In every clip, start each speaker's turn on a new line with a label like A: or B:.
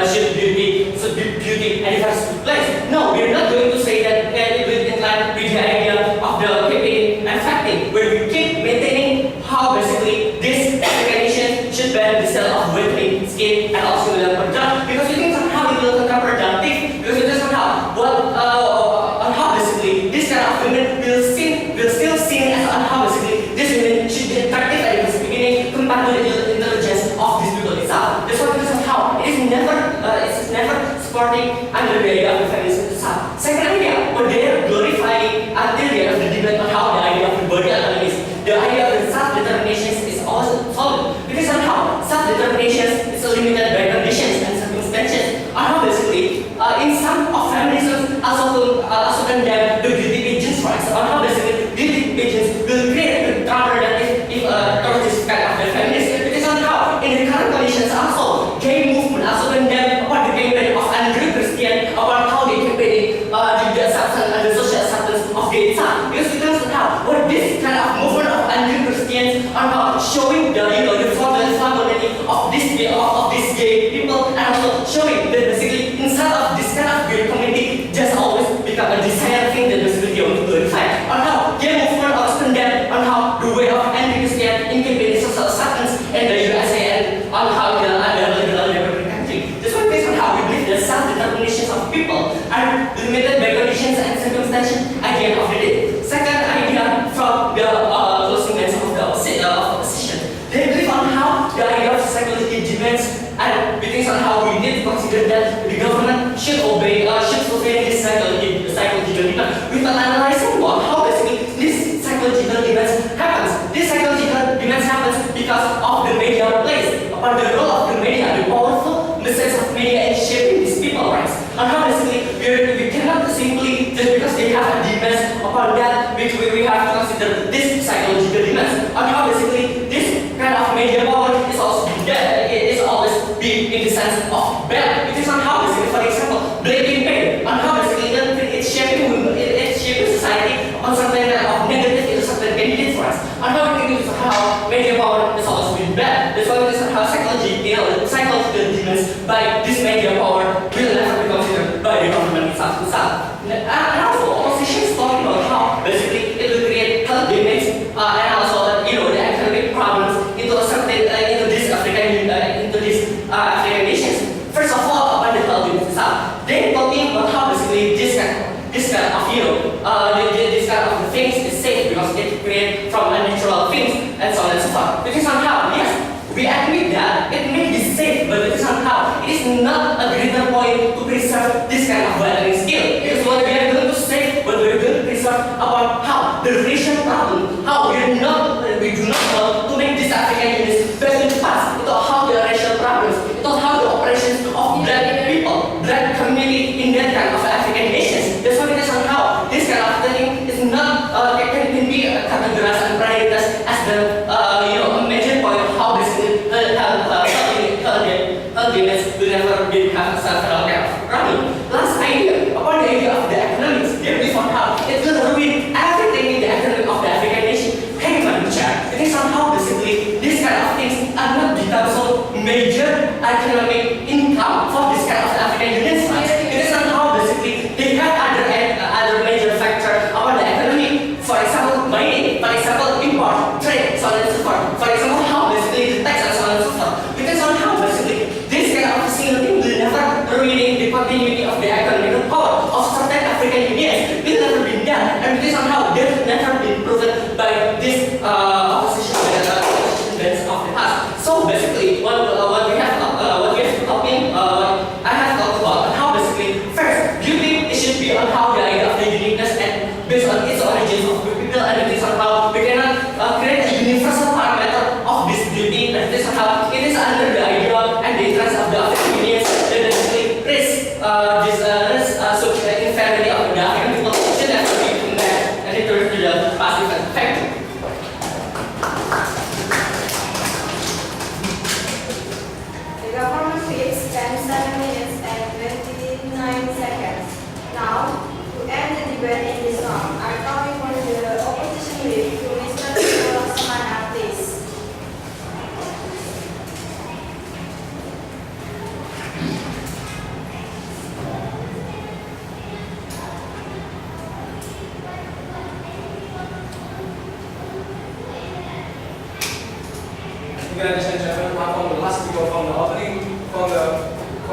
A: should be beauty and diversity place. No, we're not going to say that it will incline with the idea of the keeping and facting, where we keep maintaining how basically this African nation should bear the cell of weakening skin and also the product, because we think somehow it will become productive, because it is somehow what on how basically this kind of women will still seen as on how basically this women should be attractive at the beginning compared to the intelligence of these people itself. That's why somehow it is never supporting under the idea of the feminism itself. Second idea, what they are glorifying until the end of the debate on how the idea of the body autonomy is, the idea of the self-determination is also solid, because somehow self-determination is limited by conditions and circumstances. On how basically in some of feminism also condemn the beauty pageants, for example, on how basically beauty pageants will create a counterproductive towards this kind of the feminist. Because on how in the current conditions also gay movement also condemn about the campaign of Andrew Christian about how they campaigning the acceptance and the social acceptance of gay itself. Because we can how what this kind of movement of Andrew Christians are about showing the the flexibility of this gay people, and also showing that basically inside of this kind of gay community just always become a desired thing that basically they want to glorify. On how gay movement also condemn on how the way of Andrew Christian in campaigning social acceptance in the USA and on how the other country. This one based on how we believe the self-determination of people are limited by conditions and circumstances at the end of the day. Second idea from the closing lens of the opposition. They believe on how the idea of psychology demands, and we think on how we need to consider that the government should fulfill this psychological demand without analyzing how basically this psychological demands happens. This psychological demands happens because of the media plays upon the role of the media, the powerful message of media in shaping these people rights. And how basically we cannot simply just because they have a demands upon that we have to consider this psychological demands. And how basically this kind of media power is also bad. It is always big in the sense of bad. It is on how basically, for example, blaming pain. On how basically it's shaping society on something of negative into something candidate for us. On how we think how media power is always been bad. That's why it is on how psychological demands by this media power will never be considered by the government itself. And also opposition is talking about how basically it will create health damage and also the economic problems into a certain into these African nations. First of all, about the health damage itself, they talking about how basically this kind of this kind of things is safe because it created from unnatural things and so on and so forth. Because somehow, yes, we admit that it may be safe, but it is somehow it is not a greater point to preserve this kind of violent skill. Because what we are going to say, what we are going to preserve about how the racial problem, how we do not want to make this African units back in the past. It's how the racial problems, it's how the operations of black people, black community in that kind of African nations. That's why it is somehow this kind of thing is not can be categorized and prioritized as the major point of how this healthiness will never become self-help problem. Last idea about the idea of the economics. They believe on how it will ruin everything in the economy of the African nation. Hang on, check. It is somehow basically these kind of things are not become so major economic income for this kind of African units. It is somehow basically they have other major factor about the economy. For example, mining. For example, import, trade, so on and so forth. For example, how basically the tax and so on and so forth. Because on how basically this kind of single thing will never ruining the continuity of the economic power of certain African unions. Will never be done, and this somehow they have never been proven by this opposition events of the past. So basically, what we have talking, I have talked about how basically first beauty it should be on how the idea of the uniqueness and based on its origins of people, and it is on how we cannot create a universal parameter of this beauty, and this how it is under the idea and the interest of the African unions that basically risk this inferiority of the African people should never be compared and return to the passive effect.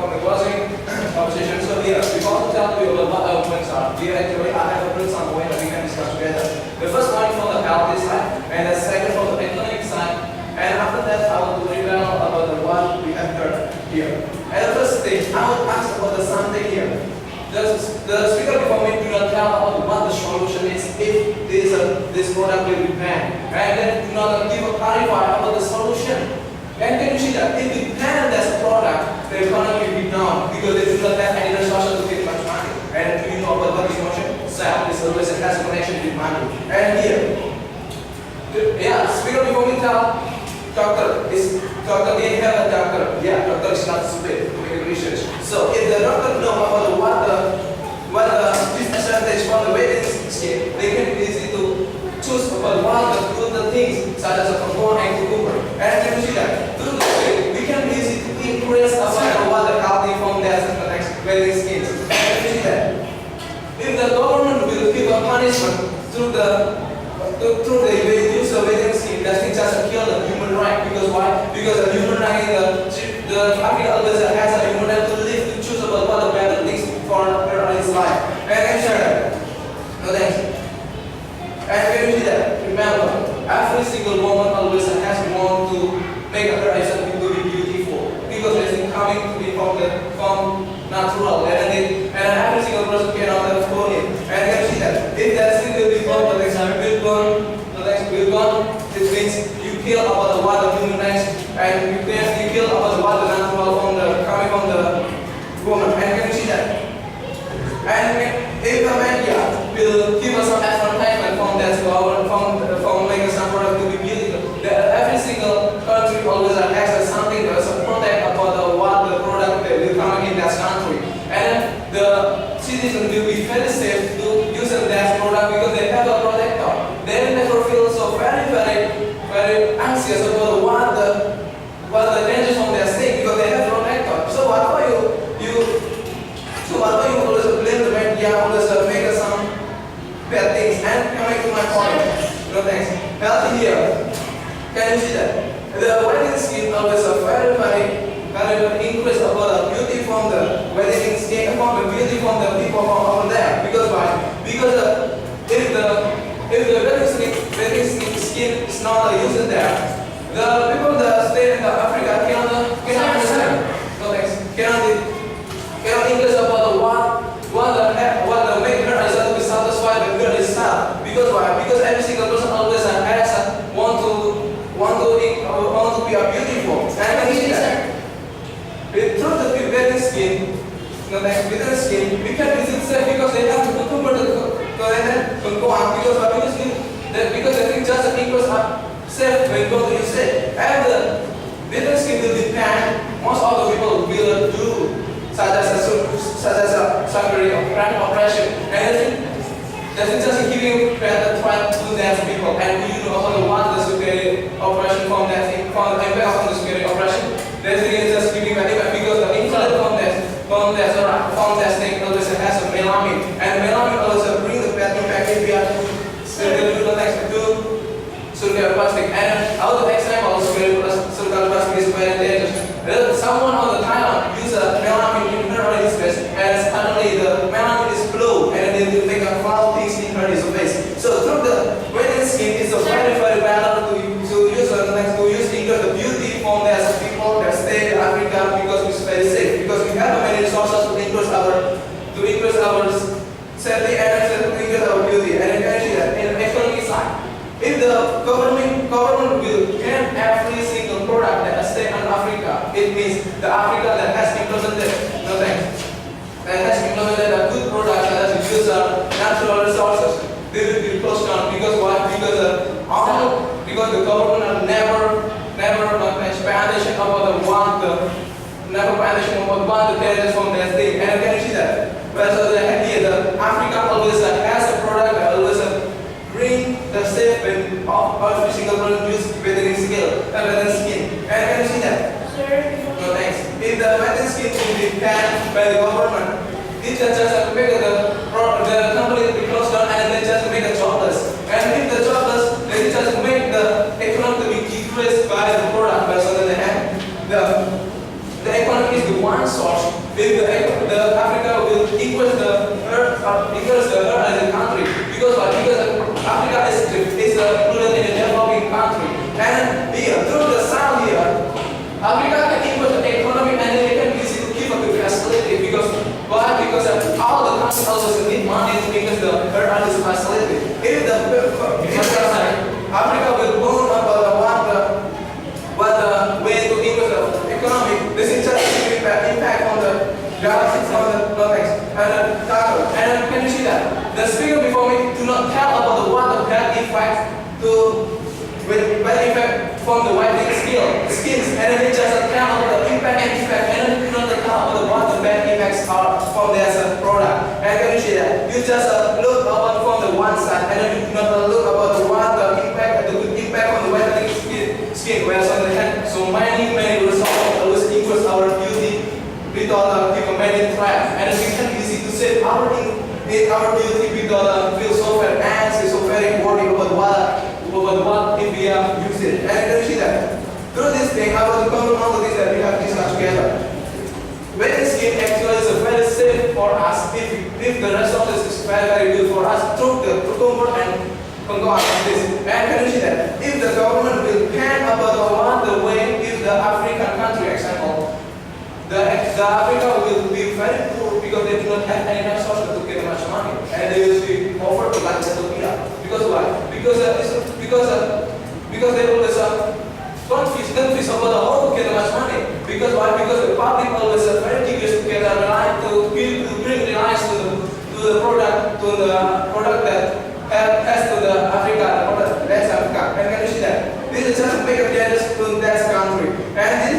B: from the closing conversation. So here, before to tell you about what our points are, we actually have a bring some point that we can discuss together. The first point from the healthy side, and the second from the economic side, and after that I want to reveal about the what we have heard here. And the first thing, I will ask about the something here. The speaker before me do not tell about what the solution is if this product will be banned, and then do not give a clarify about the solution. And can you see that if we ban this product, the economy will be down because they do not have any resources to get much money. And you know about what this motion? Self is always has a connection with money. And here, speaker before me tell doctor didn't have a doctor. Yeah, doctor is not stupid to make research. So if the doctor know about what the disadvantage from the wedding scheme, they can be easy to choose about what the good things such as a compound and cucumber. And can you see that through the way we can be easy to increase about what the healthy from the next wedding schemes. And can you see that if the government will give a punishment through the use of wedding scheme, that's just a kill the human right. Because why? Because the human right the Africa always has a human right to live, to choose about what the better things for his life. And can you see that? No thanks. And can you see that? Remember, every single woman always has want to make her eyes to be beautiful because it's coming to be from natural, and every single person cannot have born it. And can you see that? If that thing will be born, the next will gone, it means you kill about the water human rights, and you kill about the water natural coming from the woman. And can you see that? And if the media will give us some advertisement from that from making some product to be beautiful, every single country always has something to protect about what the product that will come in that country, and the citizens will be very safe to use that product because they have a protector. They never feel so very anxious about what the dangers from their state because they have protector. So what for you always blame the media, always make some bad things. And coming to my point, no thanks. Healthy here. Can you see that? The wedding scheme always a very increase about the beauty from the wedding scheme, from the beauty from the people from over there. Because why? Because if the wedding scheme is not used there, the people that stay in Africa cannot understand. No thanks. Cannot English about what the make her is to be satisfied with her herself. Because why? Because every single person always has want to be a beautiful. And can you see that? Through the wedding scheme, we can visit safe because they have to go on because they think just the people are safe when go to use it. And the wedding scheme will depend. Most of the people will do such as a surgery or grand operation, and that's just giving better try to do that people. And you know how to want the surgery operation from the impact from the surgery operation. That's just giving benefit because the influence from that thing always has a melamine, and melamine also bring the bad bacteria to surgical plastic. And out of example, surgical plastic is very dangerous. Someone on the Thailand use a melamine in her face, and suddenly the melamine is blue, and then they make a cloud things in her face. So through the wedding scheme is a very better to use the beauty from the people that stay in Africa because it's very safe. Because we have many resources to increase our safety and to increase our beauty. And you can see that in the economic side. If the government will ban every single product that stay in Africa, it means the Africa that has implemented a good product that has used natural resources, they will be closed down. Because why? Because the government never foundation about the terrorists from that thing. And can you see that? But so the Africa always has a product that always bring the safe and every single person use wedding scheme. And can you see that?
C: Sir.
B: No thanks. If the wedding scheme will be banned by the government, it just make the company to be closed down and then just make it jobless. And if the jobless, then it just make the economy to be decreased by the product. But so that they have the economy is the one source if the Africa will equals the earth as a country. Because what? Because Africa is included in a developing country. And here, through the sound here, Africa can equal the economy and then they can easily keep up with facility. Because why? Because all the countries also need money to make the earth as a facility. If Africa will learn about what the way to equal the economy, this is just impact on the galaxies, on the planets, and tackle. And can you see that? The speaker before me do not tell about the what the bad effect bad effect from the whitening skins, and then they just tell about the impact and effect, and then do not tell about what the bad effects are from their product. And can you see that? You just look about from the one side, and then you do not look about the what the good impact on the whitening skin. Whereas on the hand, so many results always equals our beauty with all the many threats, and we can easy to say our beauty with all the feel so very anxious, so very worried about what if we use it. And can you see that? Through this thing, I want to come to all the things that we have discussed together. Wedding skin actually is very safe for us if the resources is very good for us through the comfort and go on like this. And can you see that? If the government will plan about the way if the African country example, the Africa will be very poor because they do not have any resources to get much money, and they will be offered to like Ethiopia. Because why? Because they always confused about how to get much money. Because why? Because the public always very curious to get a right to bring reliance to the product that has to the Africa product. That's Africa. And can you see that? This is just to make a jealous to that country. And this